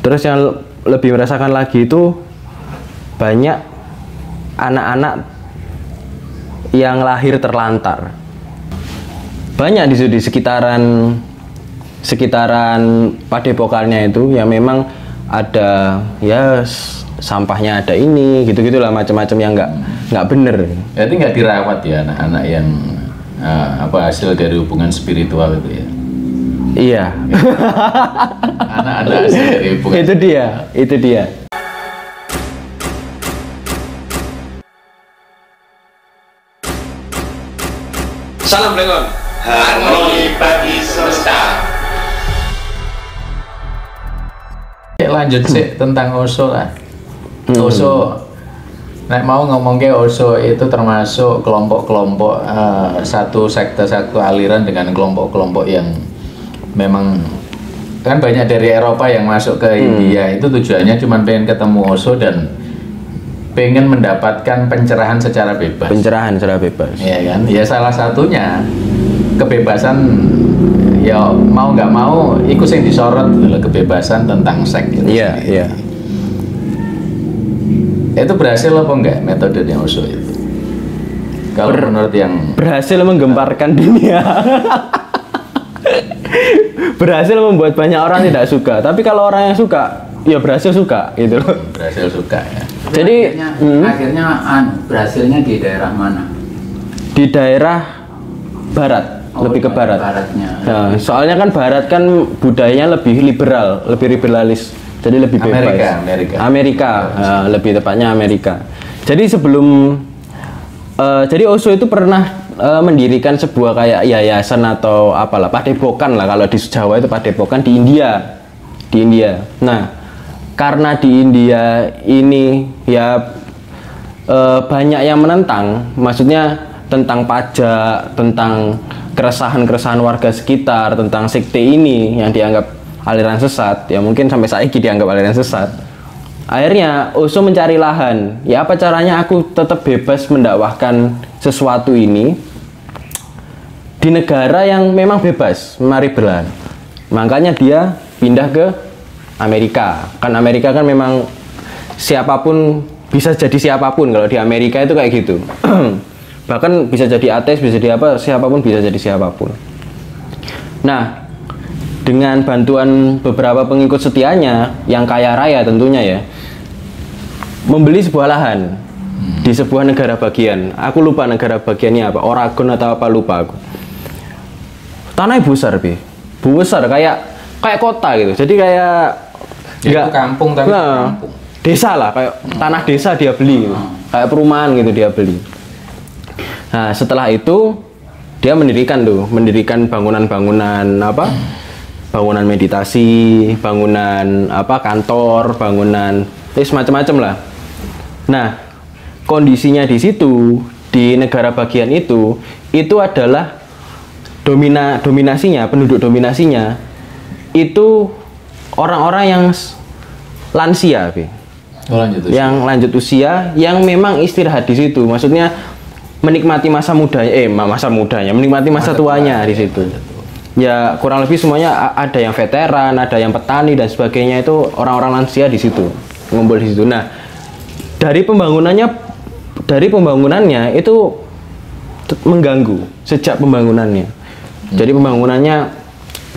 Terus yang lebih merasakan lagi itu banyak anak-anak yang lahir terlantar. Banyak di sekitaran padepokannya itu yang memang ada ya sampahnya ada ini gitu-gitulah macam-macam yang nggak bener. Berarti nggak dirawat ya anak-anak yang hasil dari hubungan spiritual itu ya? Iya. Anak-anak hasil dari hubungan. Itu dia. Salam Blengon, harmoni bagi semesta. Lanjut sih tentang Osho lah. Osho, nek mau ngomongnya Osho itu termasuk kelompok-kelompok satu sekte, satu aliran dengan kelompok-kelompok yang memang kan banyak dari Eropa yang masuk ke India. Itu tujuannya cuma pengen ketemu Osho dan pengen mendapatkan pencerahan secara bebas. Pencerahan secara bebas. Iya kan? Ya salah satunya kebebasan. Ya mau nggak mau ikut yang disorot adalah kebebasan tentang seks itu. Iya, iya. Itu berhasil apa enggak metodenya Osho itu? Kalau menurut yang berhasil menggemparkan dunia. Berhasil membuat banyak orang tidak suka. Tapi kalau orang yang suka, ya berhasil suka gitu loh. Berhasil suka ya. Jadi akhirnya berhasilnya di daerah mana? Di daerah barat. Lebih ke barat. Baratnya. Nah, soalnya kan barat kan budayanya lebih liberal, lebih liberalis. Jadi lebih bebas. Amerika. Lebih tepatnya Amerika. Jadi jadi Osho itu pernah mendirikan sebuah kayak yayasan atau apalah, padepokan lah kalau di Jawa itu padepokan di India. Nah, karena di India ini ya banyak yang menentang, maksudnya tentang pajak, tentang keresahan warga sekitar tentang sekte ini yang dianggap aliran sesat, ya mungkin sampai saiki dianggap aliran sesat. Akhirnya Osho mencari lahan. Ya apa caranya aku tetap bebas mendakwahkan sesuatu ini di negara yang memang bebas, mari berlahan. Makanya dia pindah ke Amerika. Kan Amerika kan memang siapapun bisa jadi siapapun kalau di Amerika itu kayak gitu. Bahkan bisa jadi ateis, bisa jadi apa, siapapun bisa jadi siapapun. Nah, dengan bantuan beberapa pengikut setianya yang kaya raya tentunya ya, membeli sebuah lahan di sebuah negara bagian. Aku lupa negara bagiannya apa, Oregon atau apa, lupa aku. Tanahnya besar, besar kayak kota gitu. Jadi kayak nggak kampung tapi kampung. Desa lah, kayak tanah desa dia beli gitu. Kayak perumahan gitu dia beli. Nah, setelah itu dia mendirikan bangunan-bangunan apa? Bangunan meditasi, bangunan apa? Kantor, bangunan macam-macam lah. Nah, kondisinya di situ di negara bagian itu adalah penduduk dominasinya itu orang-orang yang lansia, yang lanjut usia, yang memang istirahat di situ. Maksudnya menikmati masa mudanya, menikmati masa tuanya di situ. Ya kurang lebih semuanya ada yang veteran, ada yang petani dan sebagainya, itu orang-orang lansia di situ, ngumpul di situ. Nah, dari pembangunannya itu mengganggu sejak pembangunannya. Jadi pembangunannya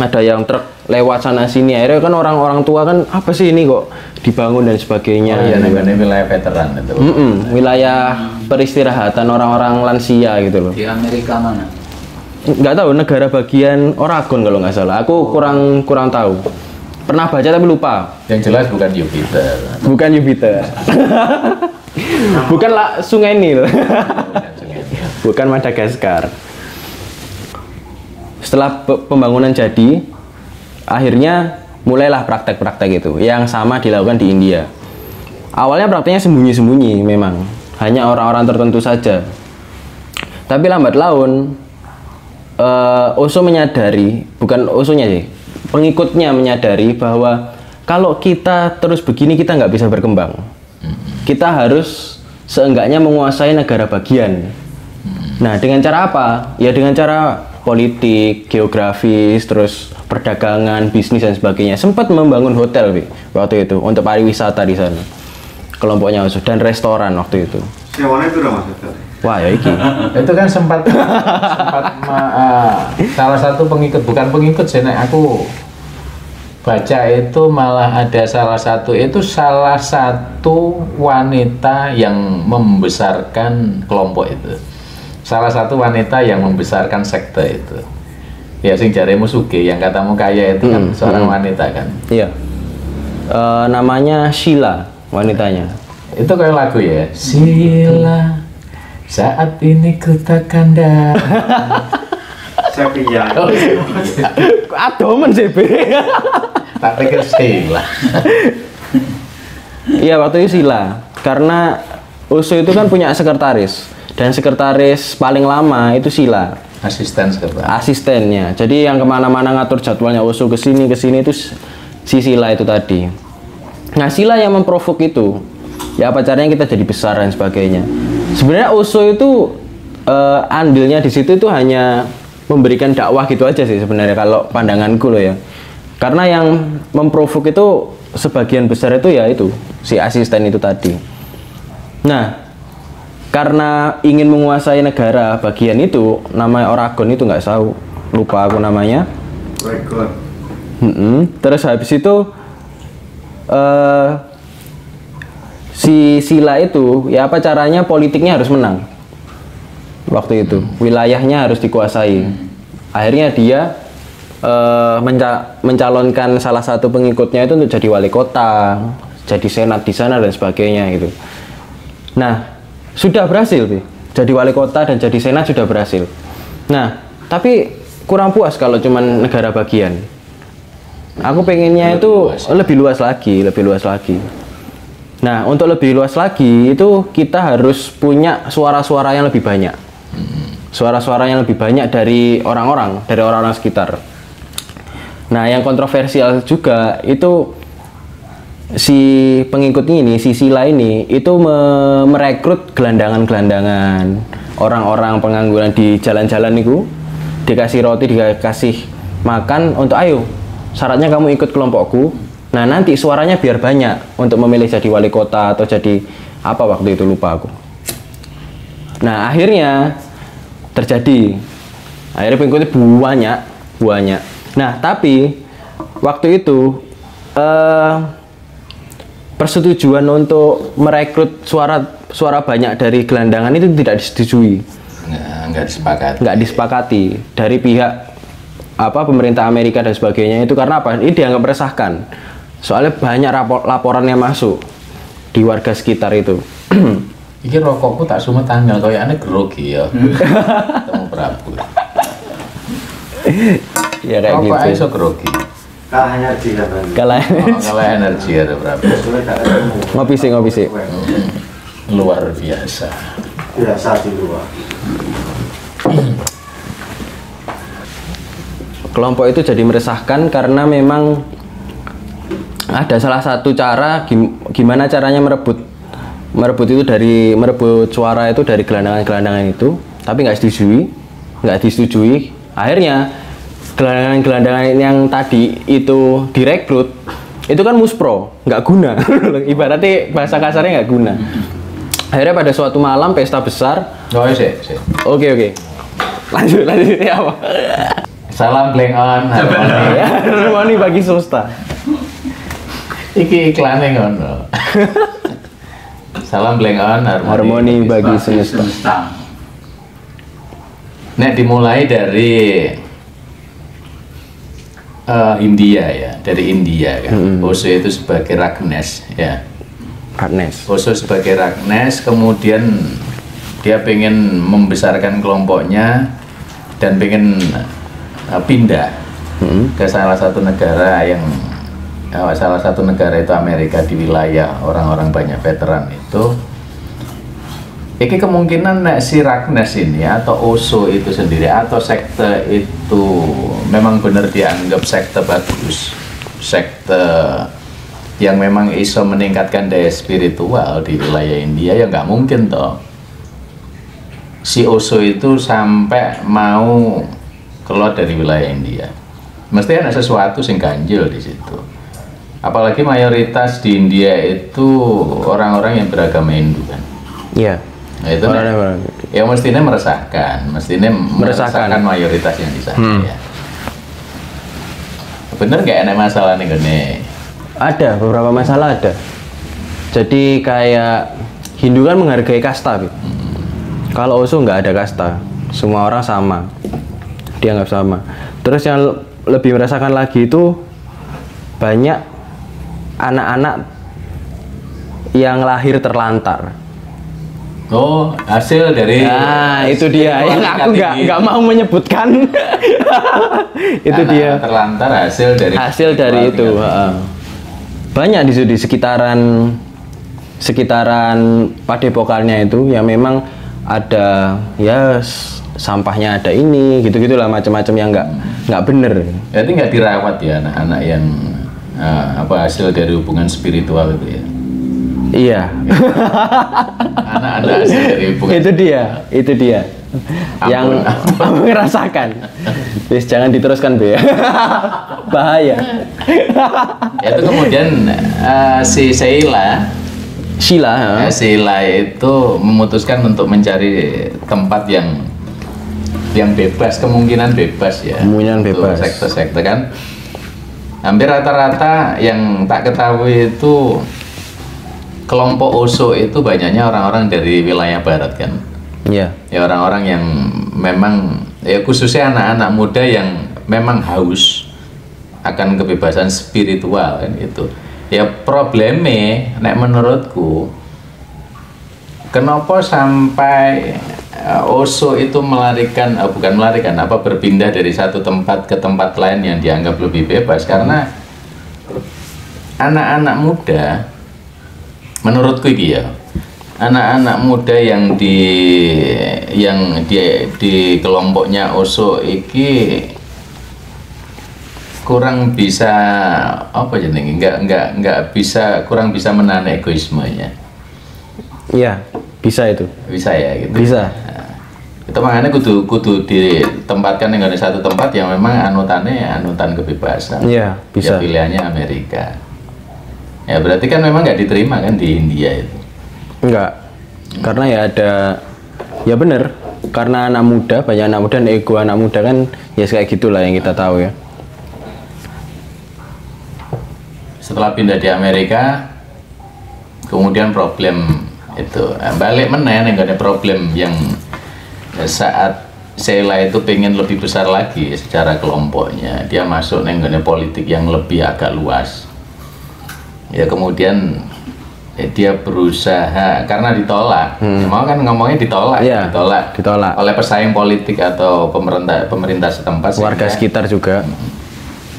ada yang truk lewat sana sini, akhirnya kan orang-orang tua kan apa sih ini kok dibangun dan sebagainya. Oh iya, ini wilayah veteran itu. Wilayah peristirahatan orang-orang lansia gitu loh. Di Amerika mana? Nggak tahu, negara bagian Oregon kalau nggak salah. Aku kurang tahu. Pernah baca tapi lupa. Yang jelas bukan Jupiter. Bukan Jupiter. Bukanlah Sungai Nil. Bukan Madagaskar. Setelah pembangunan jadi, akhirnya mulailah praktek-praktek itu yang sama dilakukan di India. Awalnya prakteknya sembunyi-sembunyi memang, hanya orang-orang tertentu saja. Tapi lambat laun Osho menyadari, bukan Oshonya sih, pengikutnya menyadari bahwa kalau kita terus begini kita nggak bisa berkembang. Kita harus seenggaknya menguasai negara bagian. Nah, dengan cara apa? Ya dengan cara politik, geografis, terus perdagangan, bisnis dan sebagainya. Sempat membangun hotel waktu itu untuk pariwisata di sana. Kelompoknya Osho dan restoran waktu itu. Sewanya itu udah masuk tadi. Wah ya iki. Itu kan sempat salah satu pengikut, bukan pengikut sih, nek aku baca itu malah ada salah satu wanita yang membesarkan kelompok itu, salah satu wanita yang membesarkan sekte itu ya, sing jaremu sugih, yang katamu kaya itu kan seorang wanita kan. Iya. Namanya Sheila wanitanya. Itu kayak lagu ya, Sheila saat ini ku takkan Sepia. Adomen sih, tak pikir Sheila. Iya, waktu itu Sheila. Karena Osho itu kan punya sekretaris, dan sekretaris paling lama itu Sheila. Asisten sekretaris. Asistennya. Jadi yang kemana-mana ngatur jadwalnya Osho ke sini itu si Sheila itu tadi. Nah, Sheila yang memprovok itu. Ya apa caranya kita jadi besar dan sebagainya. Sebenarnya Osho itu andilnya di situ itu hanya memberikan dakwah gitu aja sih sebenarnya kalau pandanganku loh ya. Karena yang memprovok itu sebagian besar itu ya itu si asisten itu tadi. Nah, karena ingin menguasai negara bagian itu, namanya Oregon itu nggak tahu, lupa aku namanya. Oregon. Terus habis itu si Sheila itu ya apa caranya politiknya harus menang waktu itu, wilayahnya harus dikuasai. Akhirnya dia mencalonkan salah satu pengikutnya itu untuk jadi wali kota, jadi senat di sana dan sebagainya gitu. Nah, sudah berhasil jadi wali kota dan jadi senat, sudah berhasil. Nah, tapi kurang puas kalau cuman negara bagian. Aku pengennya itu lebih luas lagi. Nah, untuk lebih luas lagi itu kita harus punya suara-suara yang lebih banyak. Suara-suara yang lebih banyak dari orang-orang sekitar. Nah, yang kontroversial juga itu si pengikut ini, si Sheila ini itu merekrut gelandangan-gelandangan, orang-orang pengangguran di jalan-jalan itu, dikasih roti, dikasih makan untuk ayo, syaratnya kamu ikut kelompokku. Nah, nanti suaranya biar banyak untuk memilih jadi wali kota atau jadi apa waktu itu, lupa aku. Nah, akhirnya terjadi. Akhirnya pengikutnya banyak. Nah, tapi waktu itu persetujuan untuk merekrut suara banyak dari gelandangan itu tidak disetujui. Nggak disepakati dari pihak pemerintah Amerika dan sebagainya itu. Karena apa? Ini dianggap meresahkan. Soalnya banyak laporan yang masuk di warga sekitar itu. Iki rokokku tak sumet tanggal kayaknya grogi ya. Ketemu Prabu. Ya kayak rokok gitu. iso grogi. Kalah energi kan. Kalah energi ya Prabu. Ngopi sih. Luar biasa. Biasa di luar. Kelompok itu jadi meresahkan karena memang ada salah satu cara gimana caranya merebut itu merebut suara itu dari gelandangan itu, tapi nggak disetujui. Akhirnya gelandangan yang tadi itu direkrut itu kan muspro, nggak guna. Ibaratnya bahasa kasarnya nggak guna. Akhirnya pada suatu malam pesta besar. Oke. Lanjut ya apa? Salam Blank On, harmoni bagi semesta. Iki iklannya ngono. Salam Blank On, harmoni bagi semesta. Nek dimulai dari India ya, dari India kan. Osho itu sebagai Ragnes ya. Osho sebagai Ragnes, kemudian dia pengen membesarkan kelompoknya dan pengen pindah ke salah satu negara itu Amerika, di wilayah orang-orang banyak veteran itu. Iki kemungkinan si Ragnes ini atau Osho itu sendiri atau sekte itu memang benar dianggap sekte bagus, sekte yang memang iso meningkatkan daya spiritual di wilayah India, ya nggak mungkin toh si Osho itu sampai mau keluar dari wilayah India. mesti ada sesuatu sing ganjil di situ. Apalagi mayoritas di India itu orang-orang yang beragama Hindu kan. Iya. Nah, itu Orang-orang yang mestinya meresahkan mayoritas yang di sana ya. Bener nggak ada masalah nih gini? Ada beberapa masalah ada. Jadi kayak Hindu kan menghargai kasta, Bi. Kalau Osho nggak ada kasta, semua orang sama, dianggap sama. Terus yang lebih merasakan lagi itu banyak anak-anak yang lahir terlantar. Oh, hasil dari Nah, itu dia yang aku nggak mau menyebutkan. Itu dia. Terlantar hasil dari itu. Banyak di sekitaran padepokannya itu yang memang ada ya sampahnya ada ini gitu-gitulah macam-macam yang nggak bener. Berarti nggak dirawat ya anak-anak yang hasil dari hubungan spiritual itu ya. Iya. Anak-anak hasil dari hubungan. itu dia. Yang aku ngerasakan. Please jangan diteruskan, Bu ya. Bahaya. Itu kemudian si Sheila itu memutuskan untuk mencari tempat yang bebas, kemungkinan bebas ya. Kemungkinan bebas. Sekte-sekte kan. Hampir rata-rata yang tak ketahui itu kelompok Osho itu banyaknya orang-orang dari wilayah barat kan. Iya. Ya orang-orang yang memang ya khususnya anak-anak muda yang memang haus akan kebebasan spiritual kan itu. Ya problemnya nek menurutku kenapa sampai Osho itu berpindah dari satu tempat ke tempat lain yang dianggap lebih bebas karena anak-anak muda menurutku iki ya anak-anak muda yang di kelompoknya Osho iki kurang bisa kurang bisa menahan egoismenya. Iya, bisa itu. Bisa ya gitu. Bisa. Nah, itu makanya kudu ditempatkan dengan satu tempat yang memang anutan kebebasan. Iya, bisa. Ya pilihannya Amerika. Ya berarti kan memang nggak diterima kan di India itu. Enggak. Karena ya ada ya bener. Karena anak muda, banyak anak muda dan ego anak muda kan ya kayak gitulah yang kita tahu ya. Setelah pindah di Amerika, kemudian problem itu balik meneh yang ada problem yang saat Sheila itu pengen lebih besar lagi secara kelompoknya, dia masuk nenggone politik yang lebih agak luas. Ya kemudian dia berusaha karena ditolak, mau kan ngomongnya ditolak, ya, ditolak oleh pesaing politik atau pemerintah setempat, warga sekitar juga.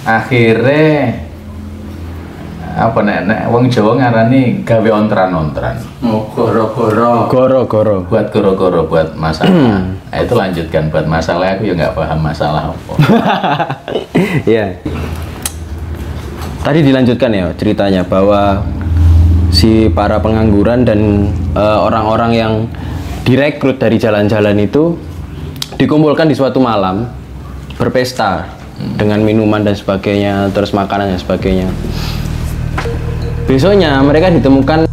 Akhirnya apa nek wong Jawa ngarani gawe ontran-ontran. Goro-goro. Buat goro-goro buat masalah. Nah, itu lanjutkan buat masalah, aku ya nggak paham masalah apa. Iya. Tadi dilanjutkan ya ceritanya bahwa si para pengangguran dan orang-orang yang direkrut dari jalan-jalan itu dikumpulkan di suatu malam berpesta dengan minuman dan sebagainya, terus makanan dan sebagainya. Besoknya mereka ditemukan